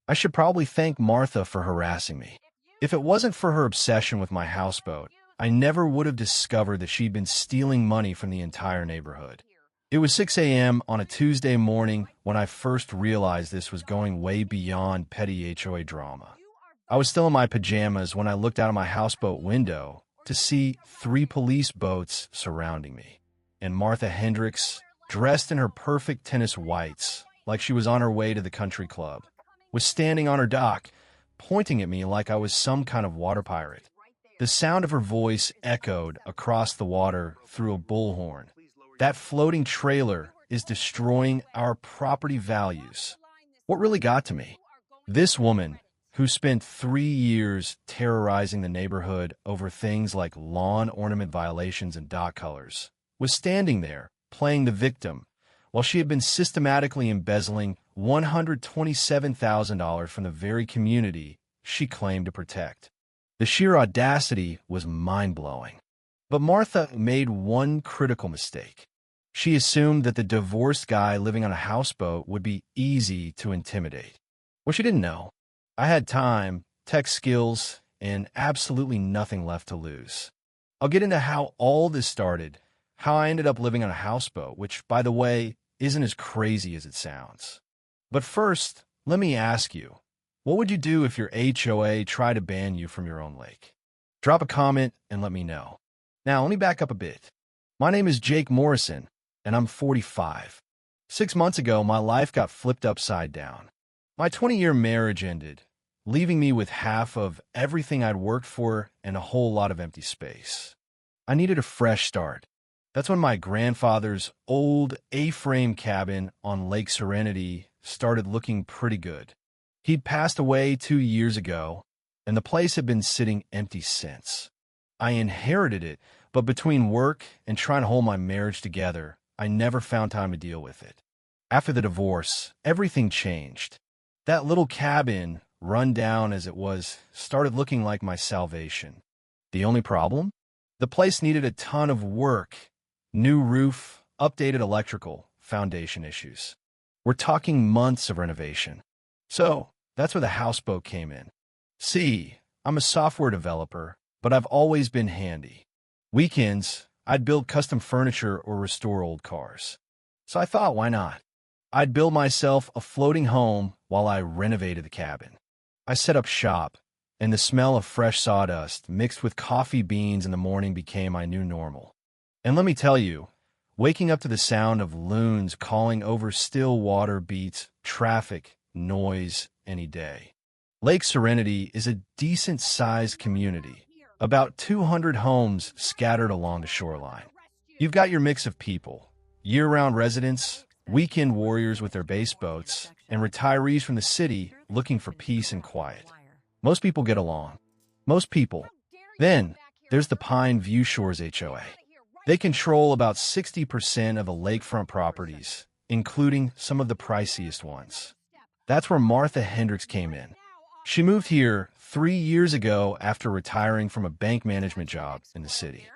I should probably thank Martha for harassing me. If it wasn't for her obsession with my houseboat, I never would have discovered that she'd been stealing money from the entire neighborhood. It was 6 a.m. on a Tuesday morning when I first realized this was going way beyond petty HOA drama. I was still in my pajamas when I looked out of my houseboat window to see 3 police boats surrounding me. And Martha Hendricks, dressed in her perfect tennis whites, like she was on her way to the country club, was standing on her dock, pointing at me like I was some kind of water pirate. The sound of her voice echoed across the water through a bullhorn. That floating trailer is destroying our property values. What really got to me? This woman, who spent 3 years terrorizing the neighborhood over things like lawn ornament violations and dock colors, was standing there, playing the victim, while she had been systematically embezzling $127,000 from the very community she claimed to protect. The sheer audacity was mind-blowing. But Martha made one critical mistake. She assumed that the divorced guy living on a houseboat would be easy to intimidate. Well, she didn't know. I had time, tech skills, and absolutely nothing left to lose. I'll get into how all this started, how I ended up living on a houseboat, which, by the way, isn't as crazy as it sounds. But first, let me ask you, what would you do if your HOA tried to ban you from your own lake? Drop a comment and let me know. Now, let me back up a bit. My name is Jake Morrison, and I'm 45. 6 months ago, my life got flipped upside down. My 20-year marriage ended, leaving me with half of everything I'd worked for and a whole lot of empty space. I needed a fresh start. That's when my grandfather's old A-frame cabin on Lake Serenity started looking pretty good. He'd passed away 2 years ago, and the place had been sitting empty since. I inherited it, but between work and trying to hold my marriage together, I never found time to deal with it. After the divorce, everything changed. That little cabin, run down as it was, started looking like my salvation. The only problem? The place needed a ton of work. New roof, updated electrical, foundation issues. We're talking months of renovation. So, that's where the houseboat came in. See, I'm a software developer, but I've always been handy. Weekends, I'd build custom furniture or restore old cars. So I thought, why not? I'd build myself a floating home while I renovated the cabin. I set up shop, and the smell of fresh sawdust mixed with coffee beans in the morning became my new normal. And let me tell you, waking up to the sound of loons calling over still water beats traffic, noise, any day. Lake Serenity is a decent-sized community, about 200 homes scattered along the shoreline. You've got your mix of people, year-round residents, weekend warriors with their base boats, and retirees from the city looking for peace and quiet. Most people get along. Most people. Then, there's the Pine View Shores HOA. They control about 60% of the lakefront properties, including some of the priciest ones. That's where Martha Hendricks came in. She moved here 3 years ago after retiring from a bank management job in the city.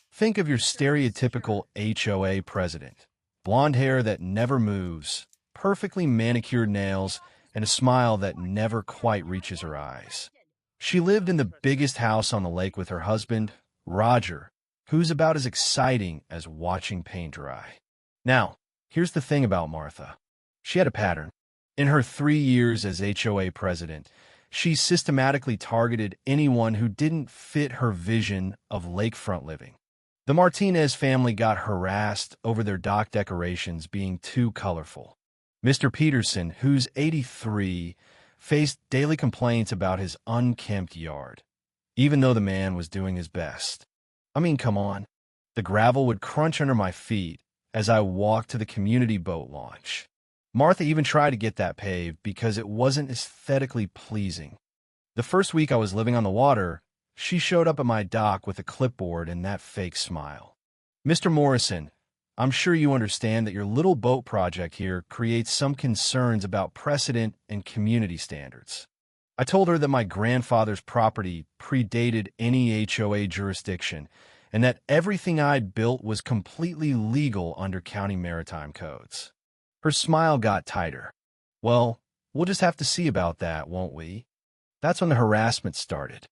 Think of your stereotypical HOA president. Blonde hair that never moves, perfectly manicured nails, and a smile that never quite reaches her eyes. She lived in the biggest house on the lake with her husband, Roger, who's about as exciting as watching paint dry. Now, here's the thing about Martha. She had a pattern. In her 3 years as HOA president, she systematically targeted anyone who didn't fit her vision of lakefront living. The Martinez family got harassed over their dock decorations being too colorful. Mr. Peterson, who's 83, faced daily complaints about his unkempt yard, even though the man was doing his best. I mean, come on. The gravel would crunch under my feet as I walked to the community boat launch. Martha even tried to get that paved because it wasn't aesthetically pleasing. The first week I was living on the water, she showed up at my dock with a clipboard and that fake smile. Mr. Morrison, I'm sure you understand that your little boat project here creates some concerns about precedent and community standards. I told her that my grandfather's property predated any HOA jurisdiction and that everything I'd built was completely legal under county maritime codes. Her smile got tighter. Well, We'll just have to see about that, won't we? That's when the harassment started.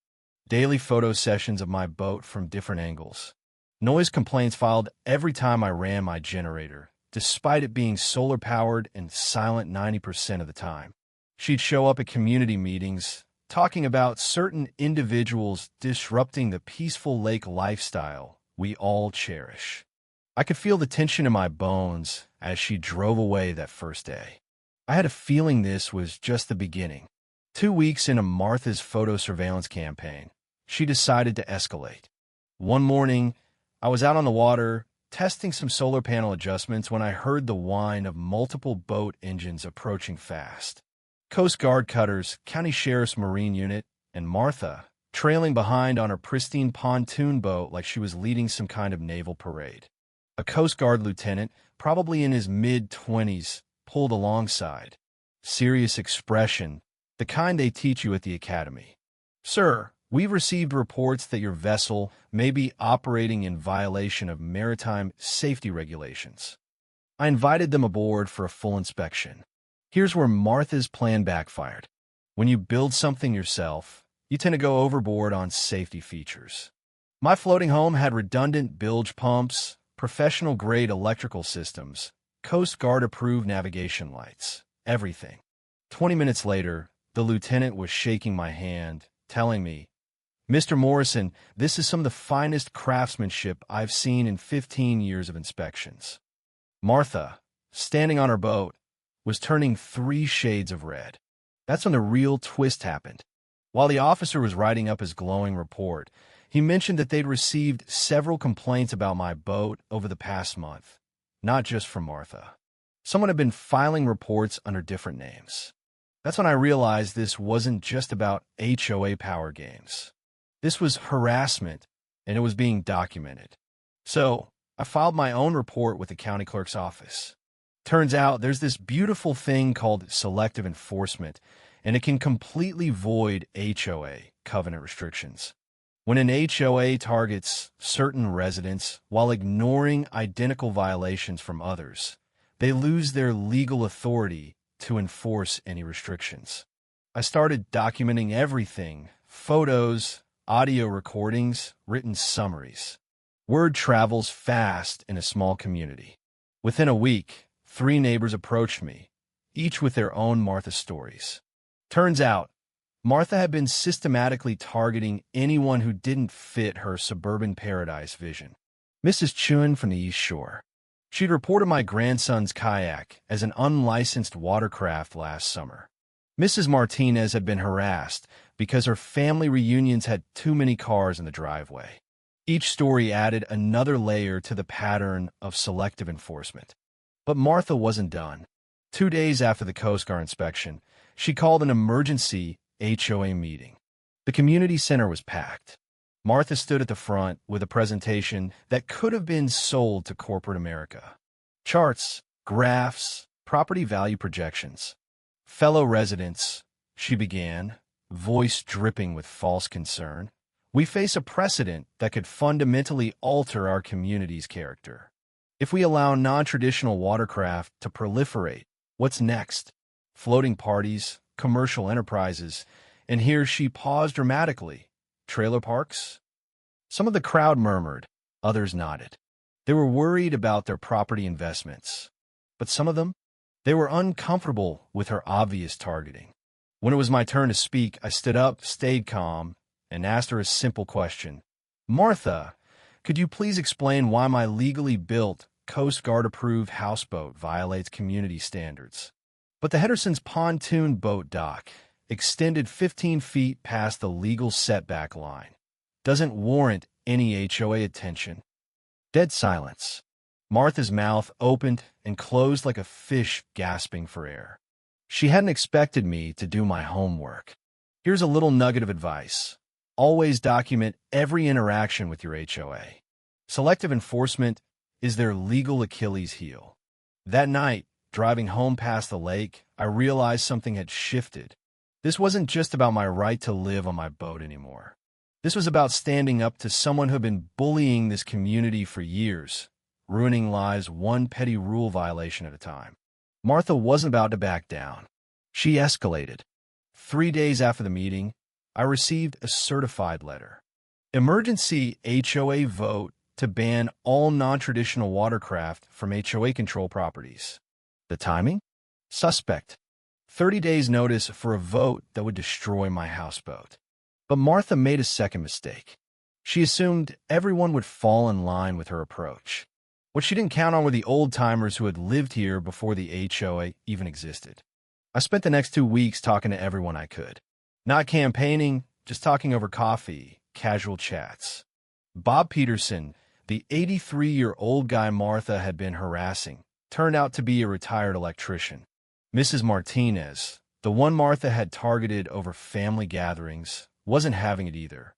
Daily photo sessions of my boat from different angles. Noise complaints filed every time I ran my generator, despite it being solar-powered and silent 90% of the time. She'd show up at community meetings, talking about certain individuals disrupting the peaceful lake lifestyle we all cherish. I could feel the tension in my bones as she drove away that first day. I had a feeling this was just the beginning. 2 weeks into Martha's photo surveillance campaign, she decided to escalate. One morning, I was out on the water, testing some solar panel adjustments when I heard the whine of multiple boat engines approaching fast. Coast Guard cutters, County Sheriff's Marine Unit, and Martha, trailing behind on her pristine pontoon boat like she was leading some kind of naval parade. A Coast Guard lieutenant, probably in his mid-20s, pulled alongside. Serious expression, the kind they teach you at the academy. "Sir, we've received reports that your vessel may be operating in violation of maritime safety regulations." I invited them aboard for a full inspection. Here's where Martha's plan backfired. When you build something yourself, you tend to go overboard on safety features. My floating home had redundant bilge pumps, professional-grade electrical systems, Coast Guard-approved navigation lights, everything. 20 minutes later, the lieutenant was shaking my hand, telling me, "Mr. Morrison, this is some of the finest craftsmanship I've seen in 15 years of inspections." Martha, standing on her boat, was turning 3 shades of red. That's when the real twist happened. While the officer was writing up his glowing report, he mentioned that they'd received several complaints about my boat over the past month, not just from Martha. Someone had been filing reports under different names. That's when I realized this wasn't just about HOA power games. This was harassment, and it was being documented. So, I filed my own report with the county clerk's office. Turns out there's this beautiful thing called selective enforcement, and it can completely void HOA covenant restrictions. When an HOA targets certain residents while ignoring identical violations from others, they lose their legal authority to enforce any restrictions. I started documenting everything: photos, audio recordings, written summaries. Word travels fast in a small community. Within a week, 3 neighbors approached me, each with their own Martha stories. Turns out, Martha had been systematically targeting anyone who didn't fit her suburban paradise vision. Mrs. Chun from the East Shore. She'd reported my grandson's kayak as an unlicensed watercraft last summer. Mrs. Martinez had been harassed because her family reunions had too many cars in the driveway. Each story added another layer to the pattern of selective enforcement. But Martha wasn't done. 2 days after the Coast Guard inspection, she called an emergency HOA meeting. The community center was packed. Martha stood at the front with a presentation that could have been sold to corporate America. Charts, graphs, property value projections. "Fellow residents," she began, voice dripping with false concern, "we face a precedent that could fundamentally alter our community's character. If we allow non-traditional watercraft to proliferate, what's next? Floating parties, commercial enterprises, and here she paused dramatically. Trailer parks?" Some of the crowd murmured, others nodded. They were worried about their property investments. But some of them, they were uncomfortable with her obvious targeting. When it was my turn to speak, I stood up, stayed calm, and asked her a simple question. "Martha, could you please explain why my legally built, Coast Guard-approved houseboat violates community standards? But the Henderson's pontoon boat dock, extended 15 feet past the legal setback line, doesn't warrant any HOA attention." Dead silence. Martha's mouth opened and closed like a fish gasping for air. She hadn't expected me to do my homework. Here's a little nugget of advice. Always document every interaction with your HOA. Selective enforcement is their legal Achilles heel. That night, driving home past the lake, I realized something had shifted. This wasn't just about my right to live on my boat anymore. This was about standing up to someone who had been bullying this community for years, ruining lives one petty rule violation at a time. Martha wasn't about to back down. She escalated. 3 days after the meeting, I received a certified letter. Emergency HOA vote to ban all non-traditional watercraft from HOA control properties. The timing? Suspect. 30 days notice for a vote that would destroy my houseboat. But Martha made a second mistake. She assumed everyone would fall in line with her approach. What she didn't count on were the old-timers who had lived here before the HOA even existed. I spent the next 2 weeks talking to everyone I could. Not campaigning, just talking over coffee, casual chats. Bob Peterson, the 83-year-old guy Martha had been harassing, turned out to be a retired electrician. Mrs. Martinez, the one Martha had targeted over family gatherings, wasn't having it either.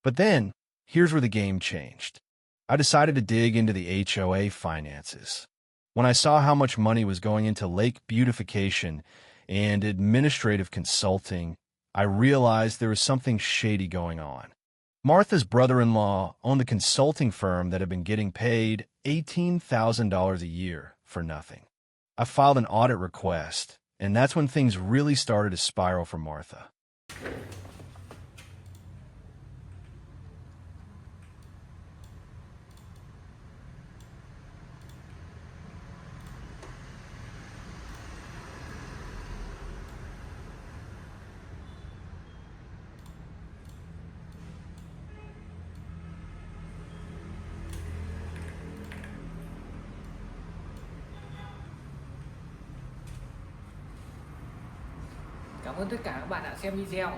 But then, here's where the game changed. I decided to dig into the HOA finances. When I saw how much money was going into lake beautification and administrative consulting, I realized there was something shady going on. Martha's brother-in-law owned the consulting firm that had been getting paid $18,000 a year for nothing. I filed an audit request, and that's when things really started to spiral for Martha. Cảm ơn tất cả các bạn đã xem video.